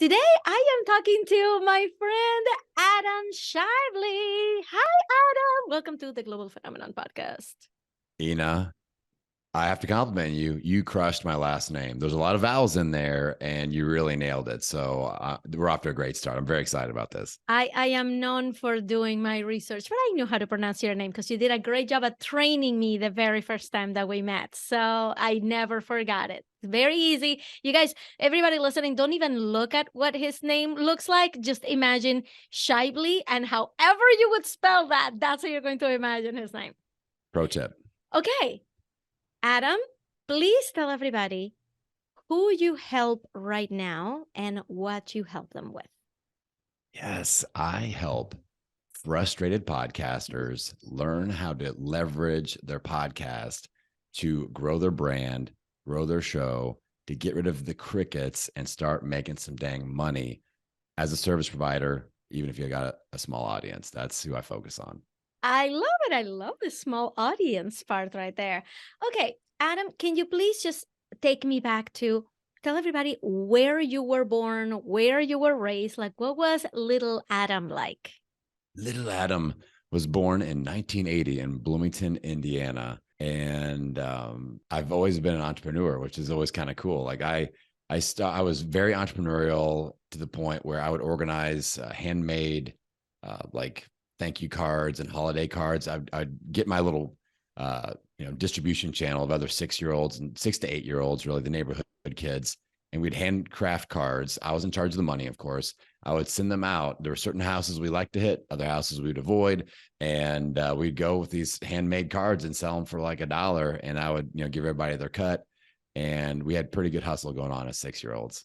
Today, I am talking to my friend Adam Schaeuble. Hi, Adam. Welcome to the Global Phenomenon Podcast. Ina, I have to compliment you. You crushed my last name. There's a lot of vowels in there, and you really nailed it. So we're off to a great start. I'm very excited about this. I am known for doing my research, but I knew how to pronounce your name because you did a great job at training me the very first time that we met. So I never forgot it. Very easy. You guys, everybody listening, don't even look at what his name looks like. Just imagine Schaeuble, and however you would spell that, that's how you're going to imagine his name. Pro tip. Okay. Adam, please tell everybody who you help right now and what you help them with. Yes, I help frustrated podcasters learn how to leverage their podcast to grow their brand, grow their show, to get rid of the crickets and start making some dang money as a service provider, even if you got a small audience. That's who I focus on. I love it. I love the small audience part right there. Okay, Adam, can you please just take me back to tell everybody where you were born, where you were raised? Like, what was little Adam like? Little Adam was born in 1980 in Bloomington, Indiana. And I've always been an entrepreneur, which is always kind of cool. Like I was very entrepreneurial to the point where I would organize handmade like thank you cards and holiday cards. I'd get my little distribution channel of other 6-year-olds and 6 to 8-year-olds, really the neighborhood kids, and we'd handcraft cards. I was in charge of the money, of course. I would send them out. There were certain houses we liked to hit, other houses we'd avoid, and we'd go with these handmade cards and sell them for like $1. And I would, give everybody their cut. And we had pretty good hustle going on as 6-year-olds.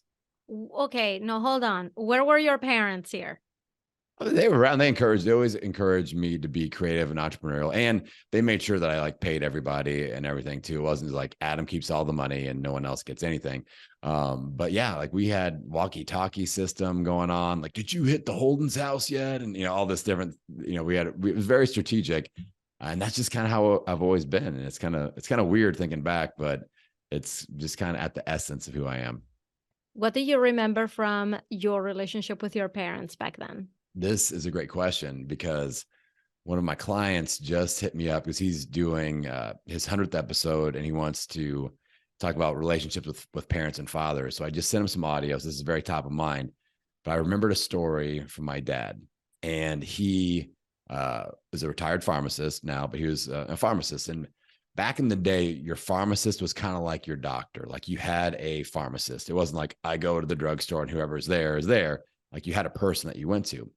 Okay, no, hold on. Where were your parents here? They were around. They always encouraged me to be creative and entrepreneurial. And they made sure that I like paid everybody and everything too. It wasn't like Adam keeps all the money and no one else gets anything. But yeah, like we had walkie-talkie system going on. Like, did you hit the Holden's house yet? And, all this different, it was very strategic. And that's just kind of how I've always been. And it's kind of weird thinking back, but it's just kind of at the essence of who I am. What do you remember from your relationship with your parents back then? This is a great question because one of my clients just hit me up because he's doing his 100th episode and he wants to talk about relationships with parents and fathers. So I just sent him some audios. This is very top of mind. But I remembered a story from my dad. And he is a retired pharmacist now, but he was a pharmacist. And back in the day, your pharmacist was kind of like your doctor. Like you had a pharmacist. It wasn't like I go to the drugstore and whoever's there is there. Like you had a person that you went to.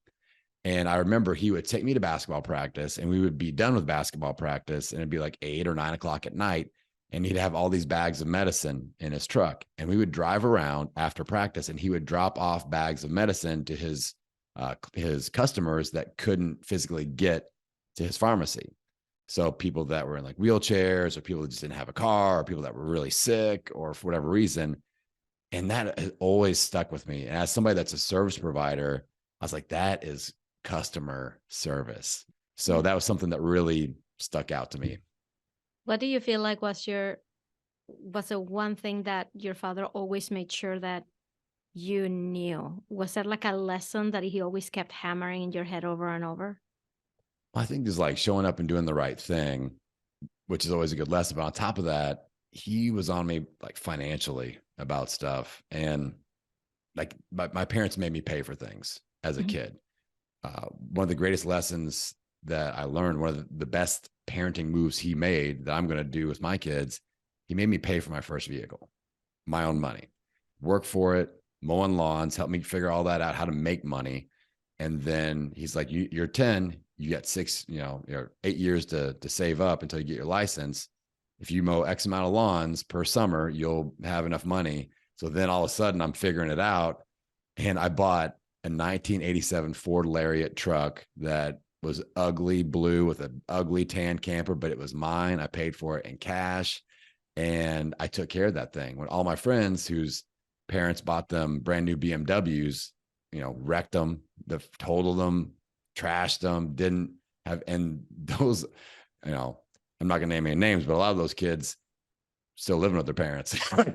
And I remember he would take me to basketball practice and we would be done with basketball practice and it'd be like 8 or 9 o'clock at night. And he'd have all these bags of medicine in his truck. And we would drive around after practice and he would drop off bags of medicine to his customers that couldn't physically get to his pharmacy. So people that were in like wheelchairs or people that just didn't have a car or people that were really sick or for whatever reason. And that has always stuck with me. And as somebody that's a service provider, I was like, that is customer service. So that was something that really stuck out to me. What do you feel like was the one thing that your father always made sure that you knew? Was there like a lesson that he always kept hammering in your head over and over? I think just like showing up and doing the right thing, which is always a good lesson. But on top of that, he was on me like financially about stuff. And like my parents made me pay for things as a kid. One of the greatest lessons that I learned, one of the best parenting moves he made that I'm going to do with my kids, he made me pay for my first vehicle, my own money, work for it, mowing lawns, help me figure all that out, how to make money. And then he's like, you're 10, you got 8 years to save up until you get your license. If you mow X amount of lawns per summer, you'll have enough money. So then all of a sudden I'm figuring it out. And I bought a 1987 Ford Lariat truck that was ugly blue with an ugly tan camper, but it was mine. I paid for it in cash and I took care of that thing. When all my friends whose parents bought them brand new BMWs, wrecked them, totaled them, trashed them, didn't have, and those, I'm not gonna name any names, but a lot of those kids still living with their parents. Right.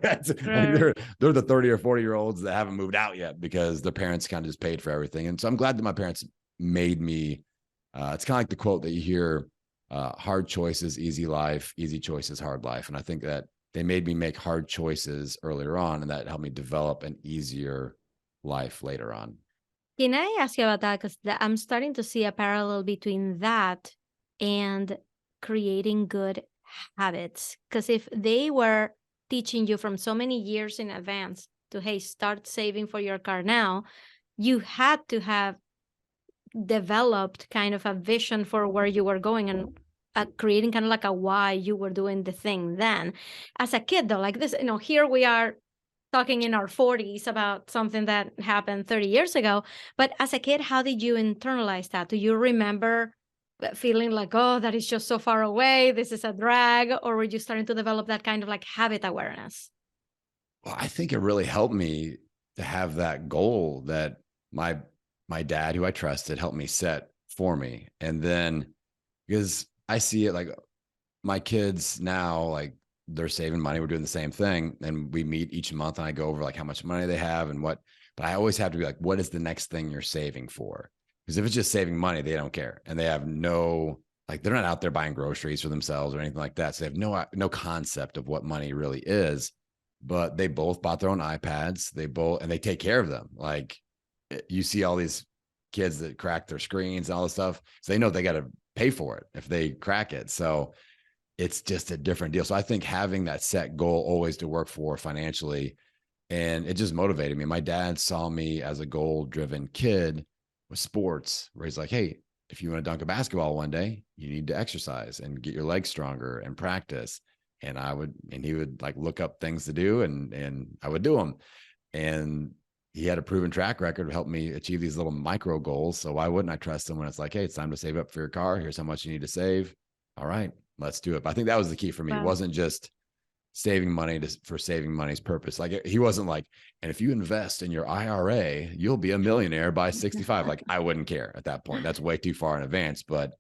They're the 30 or 40-year-olds that haven't moved out yet because their parents kind of just paid for everything. And so I'm glad that my parents made me, it's kind of like the quote that you hear, hard choices, easy life, easy choices, hard life. And I think that they made me make hard choices earlier on, and that helped me develop an easier life later on. Can I ask you about that? Because I'm starting to see a parallel between that and creating good habits. Because if they were teaching you from so many years in advance to, hey, start saving for your car now, you had to have developed kind of a vision for where you were going and creating kind of like a why you were doing the thing then. As a kid, though, like this, here we are talking in our 40s about something that happened 30 years ago. But as a kid, how did you internalize that? Do you remember feeling like, oh, that is just so far away, this is a drag? Or were you starting to develop that kind of like habit awareness? Well, I think it really helped me to have that goal that my dad, who I trusted, helped me set for me. And then because I see it like my kids now, like they're saving money. We're doing the same thing. And we meet each month and I go over like how much money they have and what, but I always have to be like, what is the next thing you're saving for? Because if it's just saving money, they don't care. And they have no, like, they're not out there buying groceries for themselves or anything like that. So they have no concept of what money really is, but they both bought their own iPads. And they take care of them. Like you see all these kids that crack their screens and all this stuff. So they know they got to pay for it if they crack it. So it's just a different deal. So I think having that set goal always to work for financially, and it just motivated me. My dad saw me as a goal-driven kid with sports, where he's like, hey, if you want to dunk a basketball one day, you need to exercise and get your legs stronger and practice. And he would like look up things to do and I would do them. And he had a proven track record of helping me achieve these little micro goals. So why wouldn't I trust him when it's like, hey, it's time to save up for your car. Here's how much you need to save. All right, let's do it. But I think that was the key for me. It Wow. wasn't just saving money for saving money's purpose. Like he wasn't like, and if you invest in your IRA, you'll be a millionaire by 65. Like I wouldn't care at that point. That's way too far in advance. But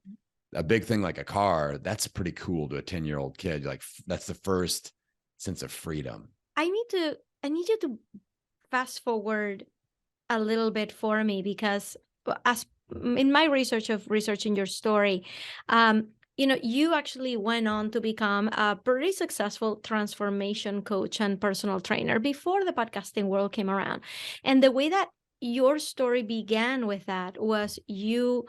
a big thing like a car, that's pretty cool to a 10-year-old kid. Like that's the first sense of freedom. I need you to fast forward a little bit for me, because as in my research of researching your story, you actually went on to become a pretty successful transformation coach and personal trainer before the podcasting world came around. And the way that your story began with that was you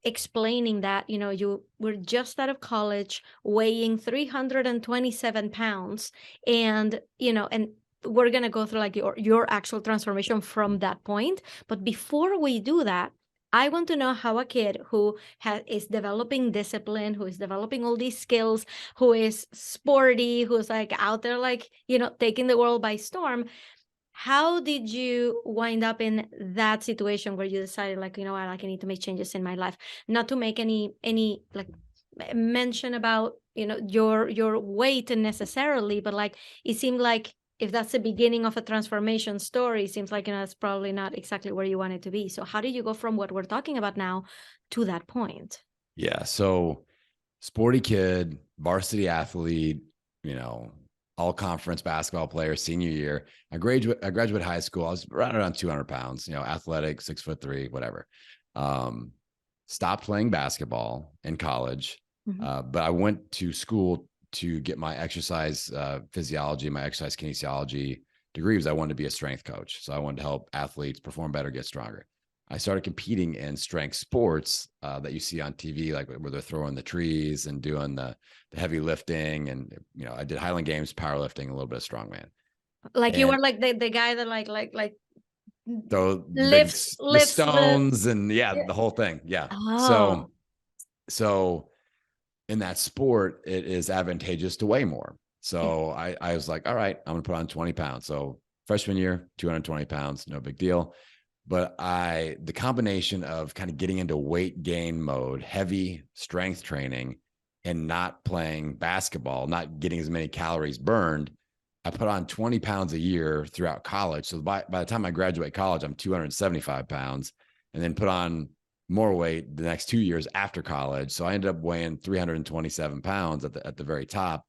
explaining that you were just out of college, weighing 327 pounds, and we're going to go through like your actual transformation from that point. But before we do that, I want to know how a kid who is developing discipline, who is developing all these skills, who is sporty, who's like out there, like, taking the world by storm. How did you wind up in that situation where you decided, like, you know what, like I need to make changes in my life? Not to make any like mention about, your weight necessarily, but like it seemed like if that's the beginning of a transformation story, it seems like, it's probably not exactly where you want it to be. So how did you go from what we're talking about now to that point? Yeah. So sporty kid, varsity athlete, all conference basketball player, senior year. I graduated high school. I was right around 200 pounds, athletic, 6'3", whatever. Stopped playing basketball in college. But I went to school to get my exercise physiology, my exercise kinesiology degree, because I wanted to be a strength coach. So I wanted to help athletes perform better, get stronger. I started competing in strength sports that you see on TV, like where they're throwing the trees and doing the heavy lifting. And, I did Highland Games, powerlifting, a little bit of strongman. Like you And were like the guy that like the lifts the the stones and the whole thing. Yeah. oh So in that sport, it is advantageous to weigh more. So I was like, all right, I'm going to put on 20 pounds. So freshman year, 220 pounds, no big deal. But the combination of kind of getting into weight gain mode, heavy strength training, and not playing basketball, not getting as many calories burned, I put on 20 pounds a year throughout college. So by the time I graduate college, I'm 275 pounds, and then put on more weight the next 2 years after college. So I ended up weighing 327 pounds at the very top,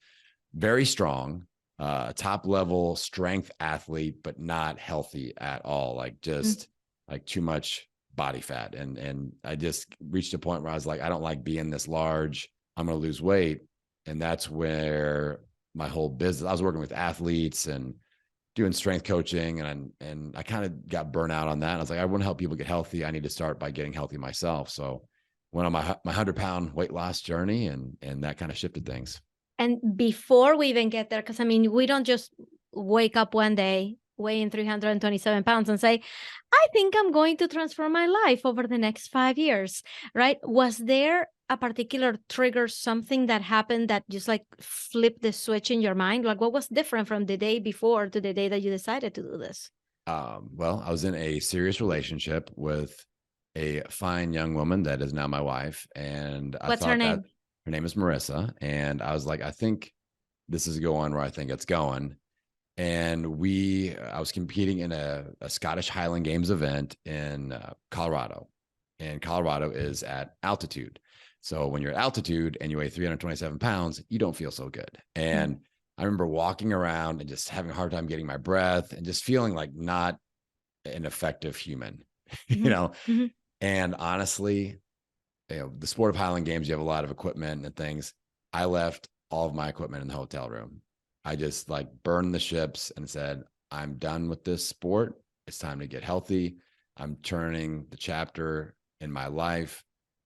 very strong, top level strength athlete, but not healthy at all. Like just like too much body fat. And I just reached a point where I was like, I don't like being this large. I'm going to lose weight. And that's where my whole business, I was working with athletes and doing strength coaching, and I kind of got burnt out on that. And I was like, I want to help people get healthy. I need to start by getting healthy myself. So went on my 100-pound weight loss journey, and that kind of shifted things. And before we even get there, because I mean, we don't just wake up one day weighing 327 pounds and say, I think I'm going to transform my life over the next 5 years, right? Was there a particular trigger, something that happened that just like flipped the switch in your mind? Like what was different from the day before to the day that you decided to do this? Well, I was in a serious relationship with a fine young woman that is now my wife. And I What's her thought that name? her name is Marissa. And I was like, I think this is going where I think it's going. And I was competing in a Scottish Highland Games event in Colorado. And Colorado is at altitude. So when you're at altitude and you weigh 327 pounds, you don't feel so good. And I remember walking around and just having a hard time getting my breath and just feeling like not an effective human, you know? Mm-hmm. And honestly, the sport of Highland Games, you have a lot of equipment and things. I left all of my equipment in the hotel room. I just like burned the ships and said, I'm done with this sport. It's time to get healthy. I'm turning the chapter in my life.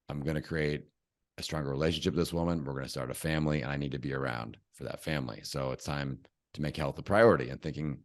I'm going to create a stronger relationship with this woman. We're going to start a family, and I need to be around for that family. So it's time to make health a priority and thinking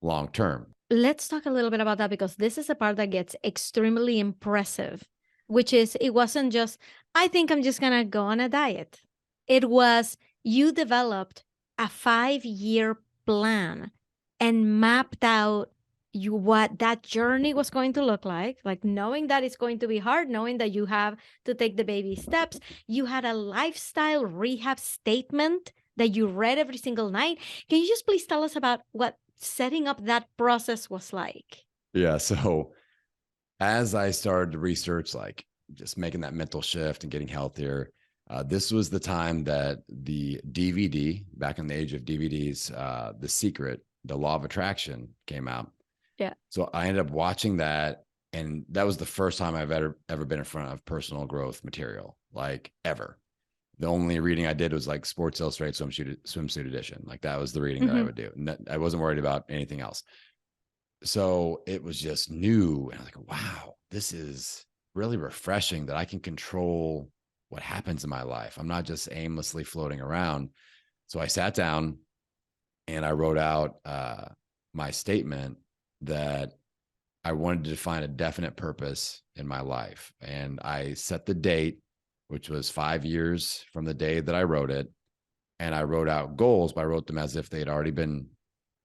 long term. Let's talk a little bit about that, because this is a part that gets extremely impressive, which is it wasn't just, I think I'm just going to go on a diet. It was you developed a 5-year plan and mapped out what that journey was going to look like knowing that it's going to be hard, knowing that you have to take the baby steps. You had a lifestyle rehab statement that you read every single night. Can you just please tell us about what setting up that process was like? Yeah. So as I started to research, like just making that mental shift and getting healthier, this was the time that the DVD, back in the age of DVDs, The Secret, The Law of Attraction came out. Yeah. So I ended up watching that. And that was the first time I've ever been in front of personal growth material, like ever. The only reading I did was like Sports Illustrated swimsuit edition. Like that was the reading that I would do. And I wasn't worried about anything else. So it was just new. And I was like, wow, this is really refreshing that I can control what happens in my life. I'm not just aimlessly floating around. So I sat down and I wrote out my statement that I wanted to find a definite purpose in my life. And I set the date, which was 5 years from the day that I wrote it. And I wrote out goals, but I wrote them as if they had already been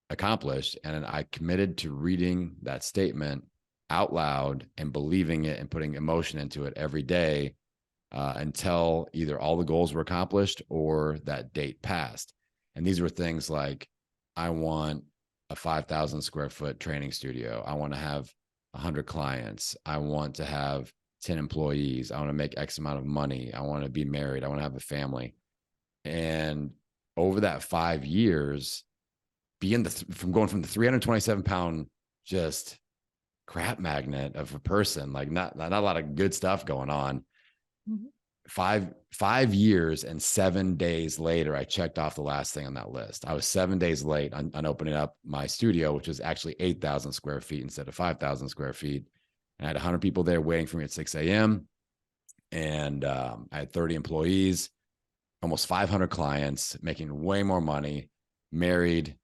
accomplished. And I committed to reading that statement out loud and believing it and putting emotion into it every day until either all the goals were accomplished or that date passed. And these were things like, I want a 5,000 square foot training studio. I want to have 100 clients. I want to have 10 employees. I want to make X amount of money. I want to be married. I want to have a family. And over that 5 years, from going from the 327-pound just crap magnet of a person, like not a lot of good stuff going on. Mm-hmm. 5 years and 7 days later, I checked off the last thing on that list. I was 7 days late on opening up my studio, which was actually 8,000 square feet instead of 5,000 square feet. And I had 100 people there waiting for me at 6 a.m. And I had 30 employees, almost 500 clients, making way more money, married,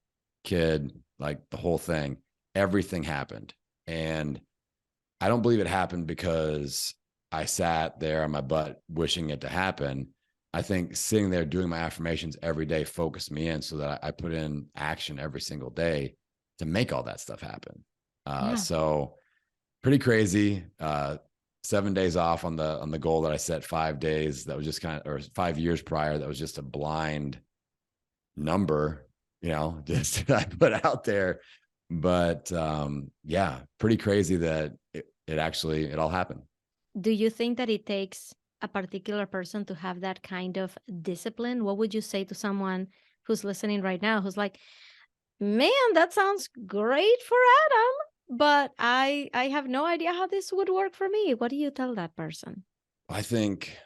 kid, like the whole thing. Everything happened. And I don't believe it happened because I sat there on my butt wishing it to happen. I think sitting there doing my affirmations every day focused me in so that I put in action every single day to make all that stuff happen. So pretty crazy. 7 days off on the goal that I set 5 days. That was just or 5 years prior. That was just a blind number, just I put out there. But yeah, pretty crazy that it all happened. Do you think that it takes a particular person to have that kind of discipline? What would you say to someone who's listening right now, who's like, man, that sounds great for Adam, but I have no idea how this would work for me. What do you tell that person? I think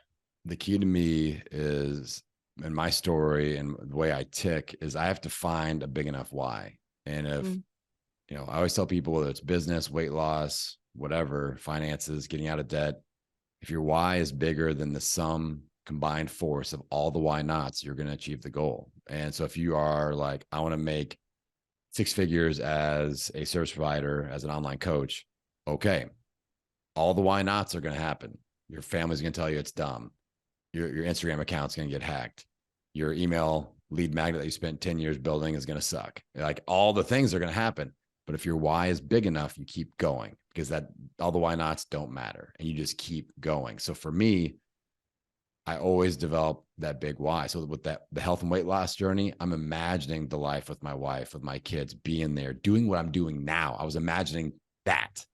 the key to me is, in my story and the way I tick, is I have to find a big enough why. And if, I always tell people, whether it's business, weight loss, whatever, finances, getting out of debt, if your why is bigger than the sum combined force of all the why nots, you're going to achieve the goal. And so if you are like, I want to make 6 figures as a service provider, as an online coach, okay, all the why nots are going to happen. Your family's going to tell you it's dumb. Your Instagram account's going to get hacked. Your email lead magnet that you spent 10 years building is going to suck. Like, all the things are going to happen. But if your why is big enough, you keep going, because that all the why nots don't matter, and you just keep going. So for me, I always develop that big why. So with the health and weight loss journey, I'm imagining the life with my wife, with my kids, being there, doing what I'm doing now. I was imagining that,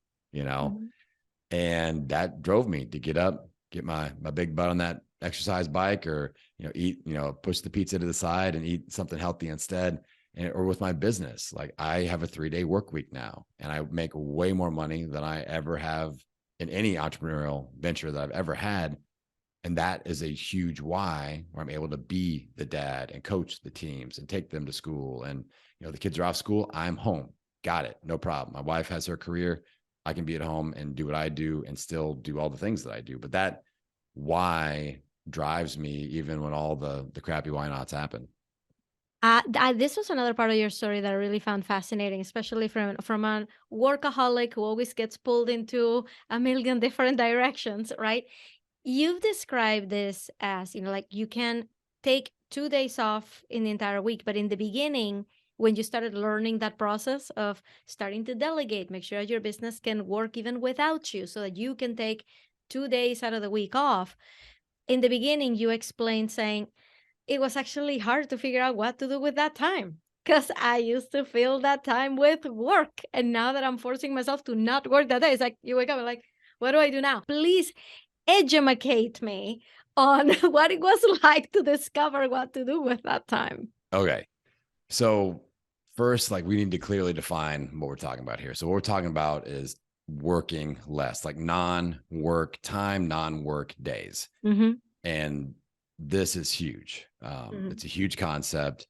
and that drove me to get up, get my big butt on that exercise bike, or, eat, push the pizza to the side and eat something healthy instead. Or with my business, like, I have a 3-day work week now, and I make way more money than I ever have in any entrepreneurial venture that I've ever had. And that is a huge why, where I'm able to be the dad and coach the teams and take them to school. And, the kids are off school, I'm home. Got it. No problem. My wife has her career. I can be at home and do what I do and still do all the things that I do. But that why drives me even when all the crappy why nots happen. This was another part of your story that I really found fascinating, especially from a workaholic who always gets pulled into a million different directions, right? You've described this as, like, you can take 2 days off in the entire week, but in the beginning, when you started learning that process of starting to delegate, make sure your business can work even without you, so that you can take 2 days out of the week off. In the beginning, you explained saying, it was actually hard to figure out what to do with that time, because I used to fill that time with work. And now that I'm forcing myself to not work that day, it's like you wake up and like, what do I do now? Please educate me on what it was like to discover what to do with that time. Okay. So first, like, we need to clearly define what we're talking about here. So what we're talking about is working less, like non-work time, non-work days. And this is huge. It's a huge concept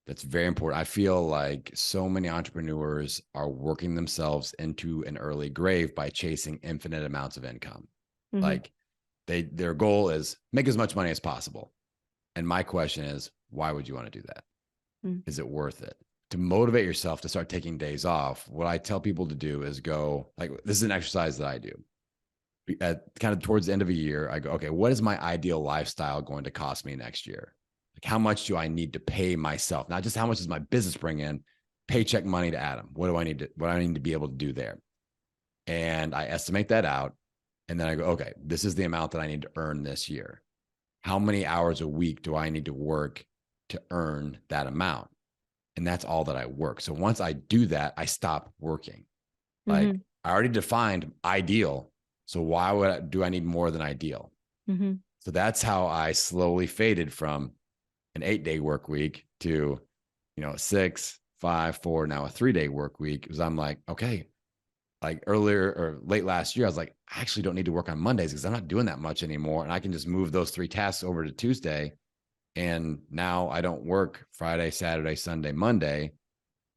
that's very important. I feel like so many entrepreneurs are working themselves into an early grave by chasing infinite amounts of income. Like, their goal is make as much money as possible. And my question is, why would you want to do that? Is it worth it? To motivate yourself to start taking days off, what I tell people to do is go, like, this is an exercise that I do. At kind of towards the end of a year, I go, okay, what is my ideal lifestyle going to cost me next year? Like, how much do I need to pay myself? Not just how much does my business bring in, paycheck money to Adam. What do I need to be able to do there? And I estimate that out. And then I go, okay, this is the amount that I need to earn this year. How many hours a week do I need to work to earn that amount? And that's all that I work. So once I do that, I stop working. Like, I already defined ideal. So why do I need more than ideal? So that's how I slowly faded from an 8-day work week to, 6, 5, 4, now a 3-day work week. Because I'm like, okay, like earlier or late last year, I was like, I actually don't need to work on Mondays because I'm not doing that much anymore. And I can just move those 3 tasks over to Tuesday. And now I don't work Friday, Saturday, Sunday, Monday.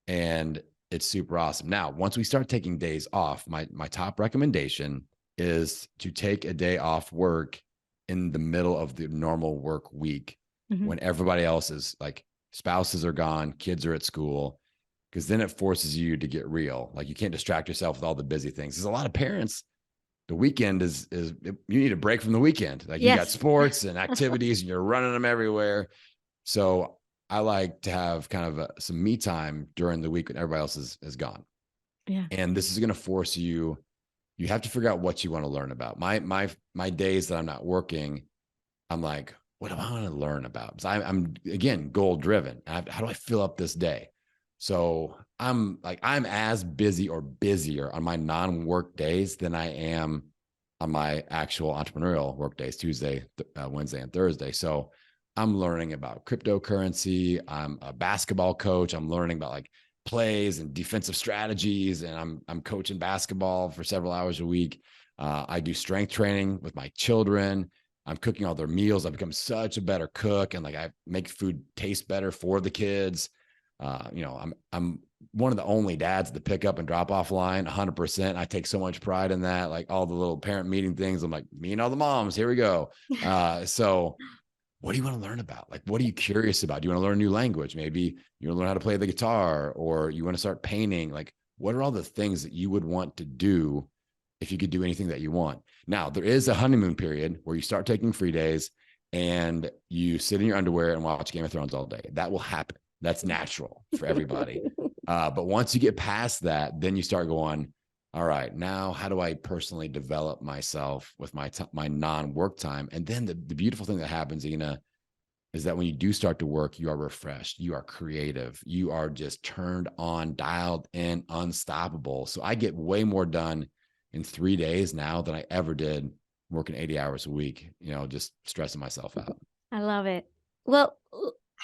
And it's super awesome. Now, once we start taking days off, my top recommendation is to take a day off work in the middle of the normal work week, when everybody else is, like, spouses are gone, kids are at school, because then it forces you to get real. Like, you can't distract yourself with all the busy things. There's a lot of parents, the weekend is you need a break from the weekend. Like, you got sports and activities and you're running them everywhere. So I like to have kind of some me time during the week when everybody else is gone. Yeah. And this is going to force you have to figure out what you want to learn about. My days that I'm not working, I'm like, what do I want to learn about? Because I'm again, goal driven. How do I fill up this day? So I'm as busy or busier on my non-work days than I am on my actual entrepreneurial work days, Tuesday, Wednesday, and Thursday. So I'm learning about cryptocurrency. I'm a basketball coach. I'm learning about like plays and defensive strategies. And I'm coaching basketball for several hours a week. I do strength training with my children. I'm cooking all their meals. I've become such a better cook, and like I make food taste better for the kids. I'm one of the only dads at the pick up and drop off line, 100%. I take so much pride in that. Like all the little parent meeting things, I'm like, me and all the moms, here we go. So what do you want to learn about? Like, what are you curious about? Do you want to learn a new language? Maybe you want to learn how to play the guitar, or you want to start painting. Like, what are all the things that you would want to do if you could do anything that you want? Now, there is a honeymoon period where you start taking free days and you sit in your underwear and watch Game of Thrones all day. That will happen. That's natural for everybody. But once you get past that, then you start going, all right, now how do I personally develop myself with my non-work time? And then the beautiful thing that happens, Ina, is that when you do start to work, you are refreshed, you are creative, you are just turned on, dialed in, unstoppable. So I get way more done in 3 days now than I ever did working 80 hours a week, just stressing myself out. I love it. Well,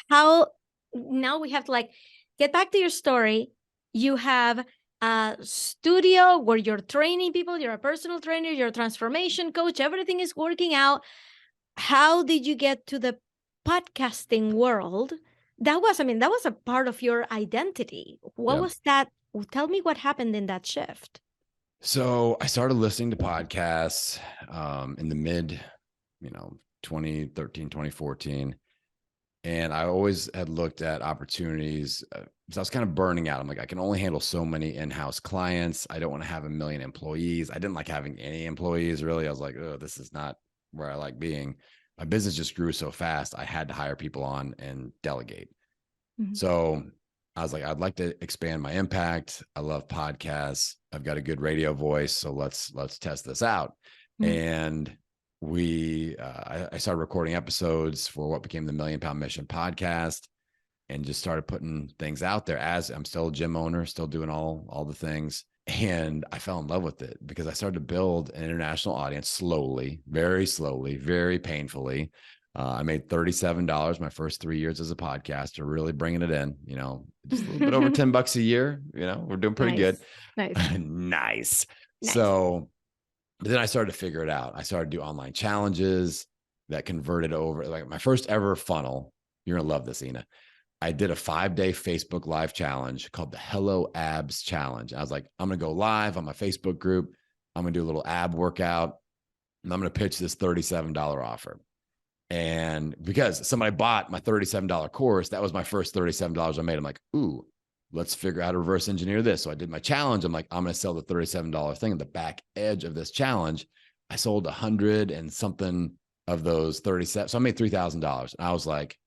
how now we have to like get back to your story. You have a studio where you're training people, you're a personal trainer, you're a transformation coach, everything is working out. How did you get to the podcasting world? That was a part of your identity. What was that? Tell me what happened in that shift. So I started listening to podcasts in the mid, 2013, 2014. And I always had looked at opportunities. So I was kind of burning out. I'm like, I can only handle so many in-house clients. I don't want to have 1 million employees. I didn't like having any employees, really. I was like, oh, this is not where I like being. My business just grew so fast. I had to hire people on and delegate. Mm-hmm. So I was like, I'd like to expand my impact. I love podcasts. I've got a good radio voice. So let's test this out. Mm-hmm. And I started recording episodes for what became the $1 Million Pound Mission podcast, and just started putting things out there. As I'm still a gym owner, still doing all the things. And I fell in love with it because I started to build an international audience slowly, very painfully. I made $37 my first 3 years as a podcaster, really bringing it in, just a little bit over $10 a year. We're doing pretty good. Nice. So but then I started to figure it out. I started to do online challenges that converted over. Like my first ever funnel, you're going to love this, Ina. I did a 5-day Facebook live challenge called the Hello Abs Challenge. I was like, I'm going to go live on my Facebook group. I'm going to do a little ab workout, and I'm going to pitch this $37 offer. And because somebody bought my $37 course, that was my first $37 I made. I'm like, ooh, let's figure out how to reverse engineer this. So I did my challenge. I'm like, I'm going to sell the $37 thing. At the back edge of this challenge, I sold 100 and something of those 37. So I made $3,000. And I was like,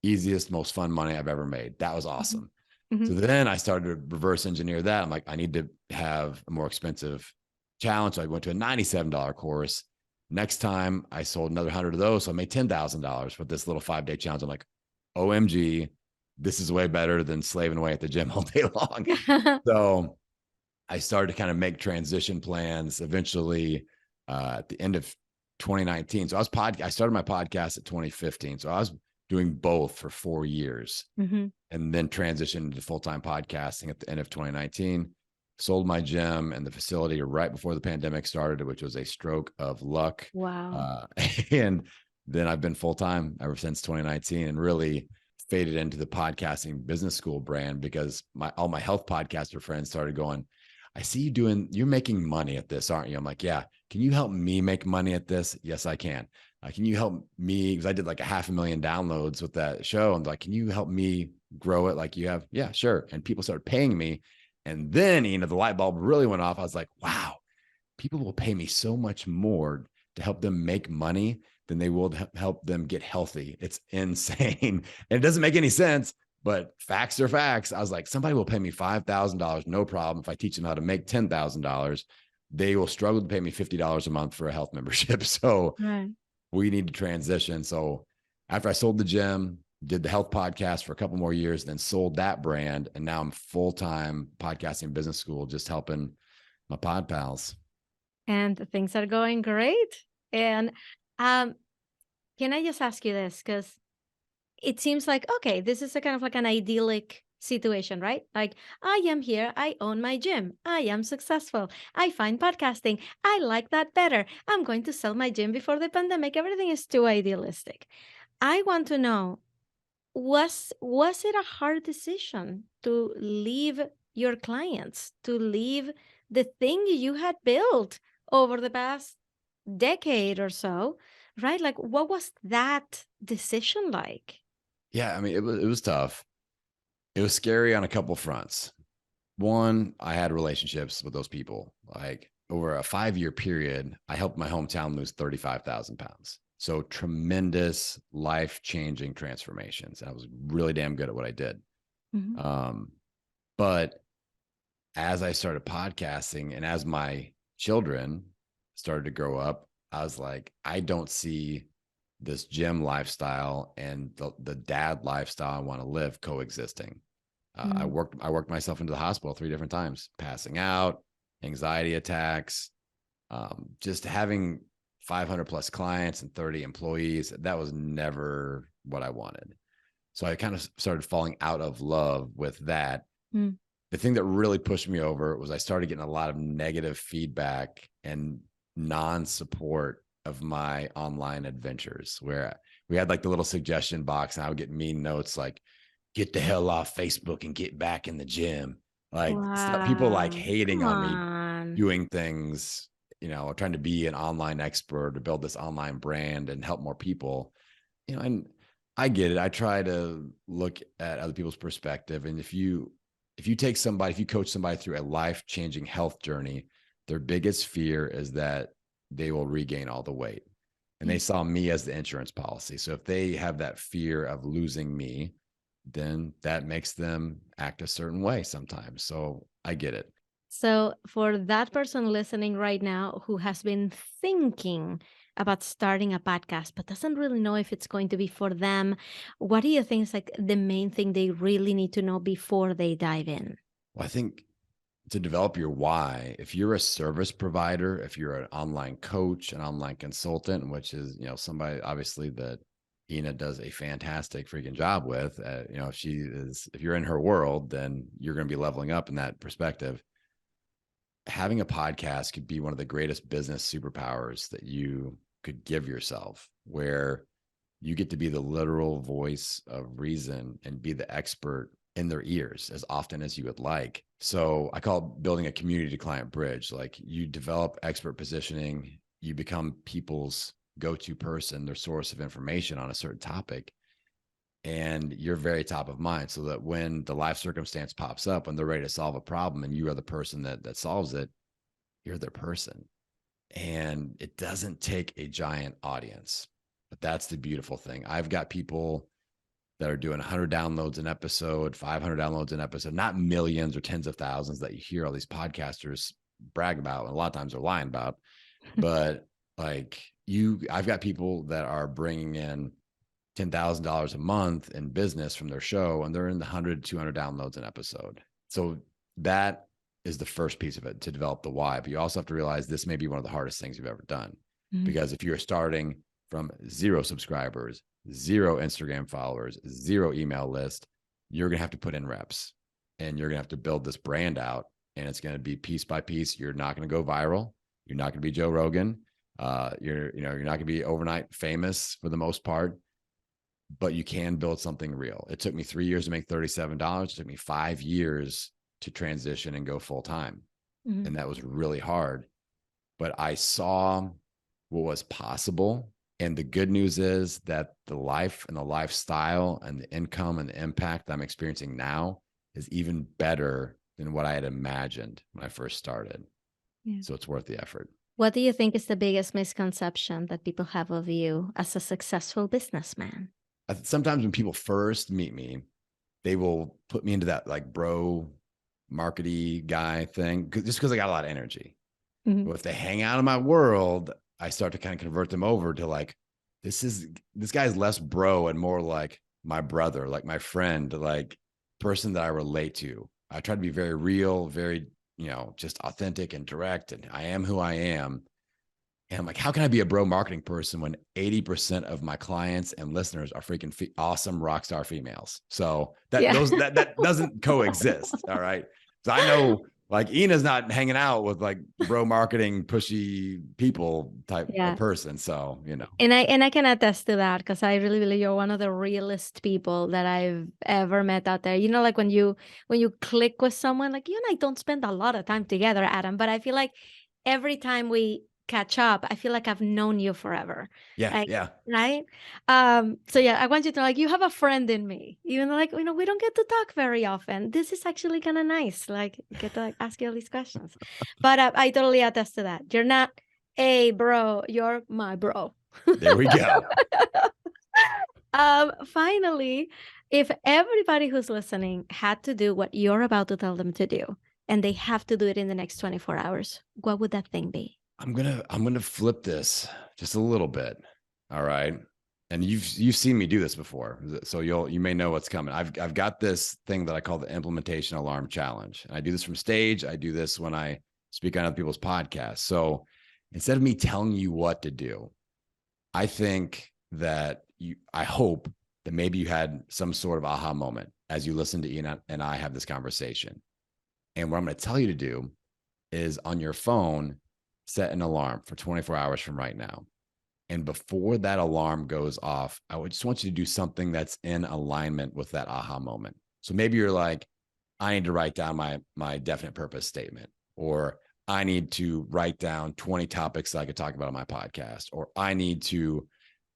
easiest, most fun money I've ever made. That was awesome. Mm-hmm. So then I started to reverse engineer that. I'm like, I need to have a more expensive challenge. So I went to a $97 course. Next time I sold another 100 of those. So I made $10,000 with this little 5-day challenge. I'm like, OMG, this is way better than slaving away at the gym all day long. So I started to kind of make transition plans eventually at the end of 2019. So I started my podcast at 2015. So I was doing both for 4 years, mm-hmm. and then transitioned to full-time podcasting at the end of 2019. Sold my gym and the facility right before the pandemic started, which was a stroke of luck. Wow. And then I've been full-time ever since 2019, and really faded into the podcasting business school brand because all my health podcaster friends started going, I see you're making money at this, aren't you? I'm like, yeah. Can you help me make money at this? Yes, I can. Can you help me? Because I did like 500,000 downloads with that show. I'm like, can you help me grow it like you have? Yeah, sure. And people started paying me. And then, the light bulb really went off. I was like, wow, people will pay me so much more to help them make money than they will help them get healthy. It's insane. And it doesn't make any sense, but facts are facts. I was like, somebody will pay me $5,000, no problem. If I teach them how to make $10,000, they will struggle to pay me $50 a month for a health membership. So we need to transition. So after I sold the gym, did the health podcast for a couple more years, then sold that brand. And now I'm full-time podcasting business school, just helping my pod pals. And things are going great. And Can I just ask you this? Because it seems like, okay, this is a kind of like an idyllic situation, right? Like, I am here, I own my gym, I am successful, I find podcasting, I like that better. I'm going to sell my gym before the pandemic. Everything is too idealistic. I want to know, was it a hard decision to leave your clients, to leave the thing you had built over the past decade or so, right? Like, what was that decision like? Yeah, I mean, it was tough. It was scary on a couple fronts. One, I had relationships with those people. Like over a 5-year period, I helped my hometown lose 35,000 pounds. So tremendous life changing transformations. I was really damn good at what I did. Mhm. Um, but as I started podcasting and as my children started to grow up, I was like, I don't see this gym lifestyle and the dad lifestyle I want to live coexisting. I Mm. worked myself into the hospital 3 different times, passing out, anxiety attacks, just having 500 plus clients and 30 employees. That was never what I wanted. So I kind of started falling out of love with that. Mm. The thing that really pushed me over was I started getting a lot of negative feedback and non-support of my online adventures, where we had like the little suggestion box and I would get mean notes like, get the hell off Facebook and get back in the gym. Like stuff, people like Wow. hating Come on me on. doing things, trying to be an online expert to build this online brand and help more people, and I get it. I try to look at other people's perspective. And if you coach somebody through a life-changing health journey, their biggest fear is that they will regain all the weight. And they Yeah. saw me as the insurance policy. So if they have that fear of losing me, then that makes them act a certain way sometimes. So I get it. So, for that person listening right now who has been thinking about starting a podcast but doesn't really know if it's going to be for them, what do you think is like the main thing they really need to know before they dive in? Well, I think to develop your why, if you're a service provider, if you're an online coach, an online consultant, which is, somebody obviously that Ina does a fantastic freaking job with, if you're in her world, then you're going to be leveling up in that perspective. Having a podcast could be one of the greatest business superpowers that you could give yourself, where you get to be the literal voice of reason and be the expert in their ears as often as you would like. So I call it building a community to client bridge. Like you develop expert positioning, you become people's go-to person, their source of information on a certain topic. And you're very top of mind so that when the life circumstance pops up, when they're ready to solve a problem and you are the person that solves it, you're their person. And it doesn't take a giant audience, but that's the beautiful thing. I've got people that are doing 100 downloads an episode, 500 downloads an episode, not millions or tens of thousands that you hear all these podcasters brag about. And a lot of times they're lying about, but I've got people that are bringing in $10,000 a month in business from their show, and they're in the 100, 200 downloads an episode. So that is the first piece of it, to develop the why. But you also have to realize this may be one of the hardest things you've ever done, Mhm. because if you're starting from 0 subscribers, 0 Instagram followers, 0 email list, you're going to have to put in reps and you're going to have to build this brand out, and it's going to be piece by piece. You're not going to go viral. You're not going to be Joe Rogan. You're not going to be overnight famous for the most part, but you can build something real. It took me 3 years to make $37. It took me 5 years to transition and go full time. Mhm. And that was really hard. But I saw what was possible. And the good news is that the life and the lifestyle and the income and the impact I'm experiencing now is even better than what I had imagined when I first started. Yeah. So it's worth the effort. What do you think is the biggest misconception that people have of you as a successful businessman? Sometimes when people first meet me, they will put me into that like bro markety guy thing, just because I got a lot of energy. Mhm. But if they hang out in my world, I start to kind of convert them over to like, this guy's less bro and more like my brother, like my friend, like person that I relate to. I try to be very real, very, just authentic and direct. And I am who I am. And I'm like, how can I be a bro marketing person when 80% of my clients and listeners are freaking awesome rock star females? So Yeah. that doesn't coexist. All right. So I know like Ina's not hanging out with like bro marketing pushy people type of Yeah. person. So, you know. And I can attest to that because I really believe you're one of the realest people that I've ever met out there. You know, like when you click with someone, like you and I don't spend a lot of time together, Adam, but I feel like every time we catch up, I feel like I've known you forever. Yeah. Like, Yeah. right? So yeah, I want you to know, like you have a friend in me. Even though, like, you know, we don't get to talk very often. This is actually kind of nice. Like get to like, ask you all these questions. But I totally attest to that. You're not a bro, you're my bro. There we go. Finally, if everybody who's listening had to do what you're about to tell them to do, and they have to do it in the next 24 hours, what would that thing be? I'm gonna flip this just a little bit. All right. And you've seen me do this before. So you may know what's coming. I've got this thing that I call the implementation alarm challenge. And I do this from stage. I do this when I speak on other people's podcasts. So instead of me telling you what to do, I think that I hope that maybe you had some sort of aha moment as you listen to Ian and I have this conversation. And what I'm going to tell you to do is on your phone, set an alarm for 24 hours from right now. And before that alarm goes off, I would just want you to do something that's in alignment with that aha moment. So maybe you're like, I need to write down my definite purpose statement, or I need to write down 20 topics that I could talk about on my podcast, or I need to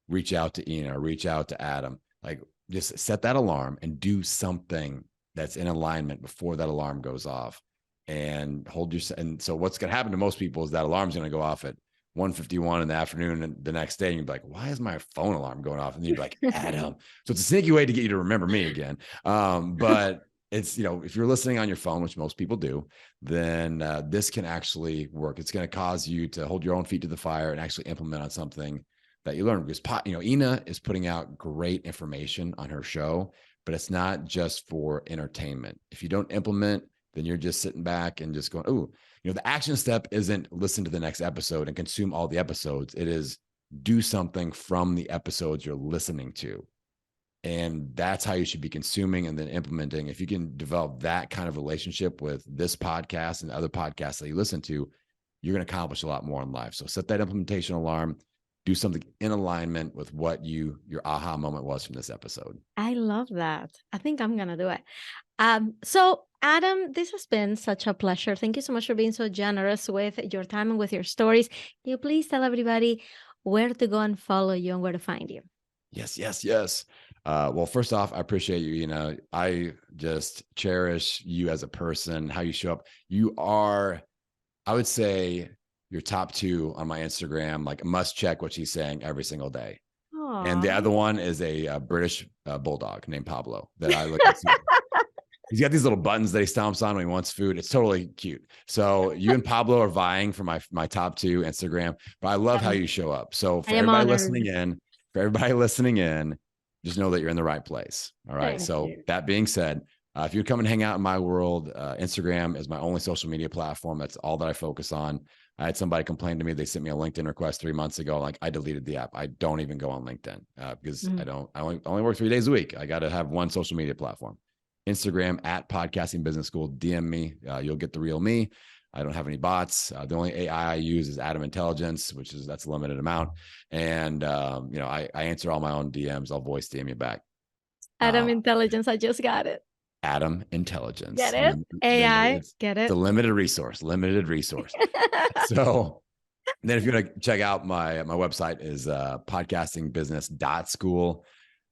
reach out to Ian or reach out to Adam. Like just set that alarm and do something that's in alignment before that alarm goes off, and hold your. And so what's going to happen to most people is that alarm's going to go off at 1:51 in the afternoon, and the next day and you'd be like, why is my phone alarm going off? And you'd be like, Adam. So it's a sneaky way to get you to remember me again. But it's, you know, if you're listening on your phone, which most people do, then this can actually work. It's going to cause you to hold your own feet to the fire and actually implement on something that you learn. Because, you know, Ina is putting out great information on her show, but it's not just for entertainment. If you don't implement, then you're just sitting back and just going, oh, you know, the action step isn't listen to the next episode and consume all the episodes. It is do something from the episodes you're listening to. And that's how you should be consuming and then implementing. If you can develop that kind of relationship with this podcast and other podcasts that you listen to, you're going to accomplish a lot more in life. So set that implementation alarm, do something in alignment with what your aha moment was from this episode. I love that. I think I'm going to do it. So Adam, this has been such a pleasure. Thank you so much for being so generous with your time and with your stories. Can you please tell everybody where to go and follow you and where to find you? Yes. Well, first off, I appreciate you. You know, I just cherish you as a person, how you show up. You are, I would say, your top two on my Instagram, like must check what she's saying every single day. And the Aww. other one is a British bulldog named Pablo that I look at. He's got these little buttons that he stomps on when he wants food. It's totally cute. So you and Pablo are vying for my top two Instagram, but I love how you show up. So I for am everybody listening in, just know that you're in the right place. All right. Thank So you. that being said, if you come and hang out in my world, Instagram is my only social media platform. That's all that I focus on. I had somebody complain to me. They sent me a LinkedIn request 3 months ago. Like I deleted the app. I don't even go on LinkedIn because I only work 3 days a week. I got to have one social media platform. Instagram at Podcasting Business School. DM me. You'll get the real me. I don't have any bots. The only AI I use is Adam Intelligence, that's a limited amount. And you know, I answer all my own DMs. I'll voice DM you back. Adam Intelligence. I just got it. Adam Intelligence. Get it? AI. Get it? It's a limited resource. So then if you want to check out my website is podcastingbusiness.school.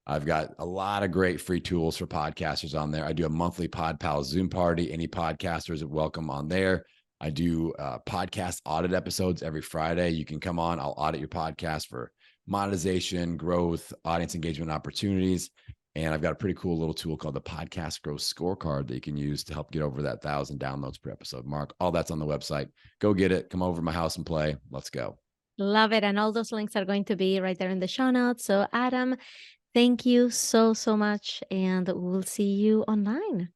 I've got a lot of great free tools for podcasters on there. I do a monthly PodPal Zoom party. Any podcasters are welcome on there. I do podcast audit episodes every Friday. You can come on. I'll audit your podcast for monetization, growth, audience engagement opportunities. And I've got a pretty cool little tool called the Podcast Growth Scorecard that you can use to help get over that 1,000 downloads per episode mark. All that's on the website. Go get it. Come over to my house and play. Let's go. Love it. And all those links are going to be right there in the show notes. So Adam, thank you so much. And we'll see you online.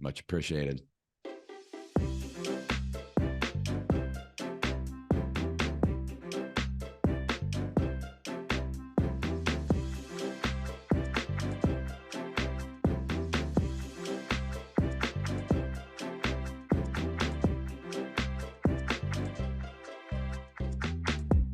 Much appreciated.